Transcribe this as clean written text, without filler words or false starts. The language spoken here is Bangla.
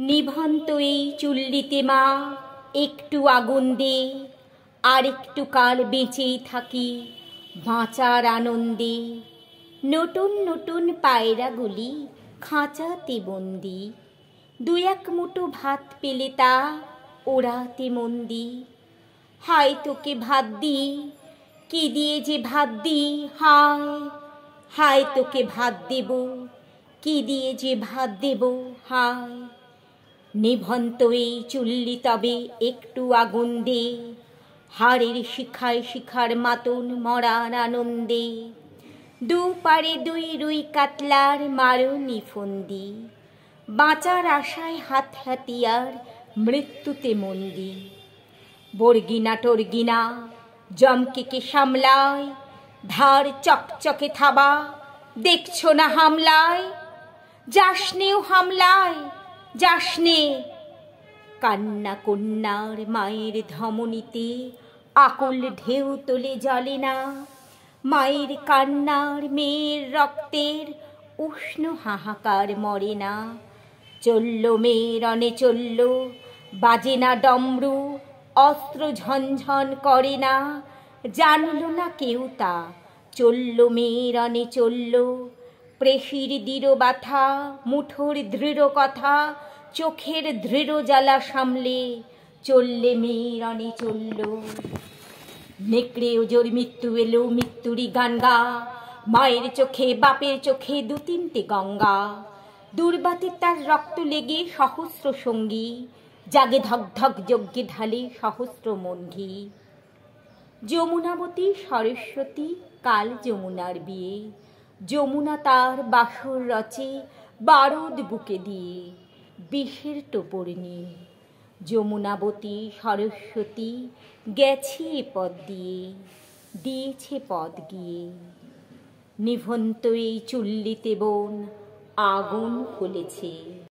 নিভন্ত এই চুল্লিতে মা একটু আগুন দে, আর একটু কাল বেঁচেই থাকি বাঁচার আনন্দে। নতুন নতুন পায়রাগুলি খাঁচাতে বন্দি, দু এক মুঠো ভাত পেলে তা ওড়াতে মন্দি। হায় তোকে ভাত দি, কি দিয়ে যে ভাত দি, হায় হায় তোকে ভাত দেব, কি দিয়ে যে ভাত দেব, হায়। নিভন্ত এই চুল্লি তবে একটু আগুন দে, হাড়ের শিখায় শিখার মাতন মরার আনন্দে। দুপারে দুই রুই কাতলার মারনি ফন্দি, বাঁচার আশায় হাত হাতিয়ার মৃত্যুতে মন্দি। বর্গিনা টর্গিনা জমকেকে সামলায়, ধার চকচকে থাবা দেখছো না হামলায়। যাসনেও হামলায় যাসনে, কান্না কন্যার মায়ের ধমনীতে আকুল ঢেউ তোলে জলে না। মায়ের কান্নার মেয়ের রক্তের উষ্ণ হাহাকার মরে না। চলল মেয়ে রণে চলল, বাজে না ডমরু, অস্ত্র ঝনঝন করে না, জানল না কেউ তা। চলল মেয়ে রণে চলল, প্রেষির দৃঢ় বাথা, মুঠোর দৃঢ় কথা, চোখের দৃঢ় জ্বালা সামলে চললে মেয়ে রণে চলল। নেকড়ে ওজোর মৃত্যু এলো, মৃত্যুরই গান গা, মায়ের চোখে বাপের চোখে দু তিনটে গঙ্গা। দুর্বাতির তার রক্ত লেগে সহস্র সঙ্গী, জাগে ধক ধক যজ্ঞে ঢালে সহস্র মঙ্ঘি। যমুনাবতী সরস্বতী কাল যমুনার বিয়ে, যমুনা তার বাসর রচে বারুদ বুকে দিয়ে, বিষের টোপর নিয়ে। যমুনাবতী সরস্বতী গেছে এ পথ দিয়ে, দিয়েছে পথ গিয়ে। নিভন্ত এই চুল্লিতে বোন আগুন ফলেছে।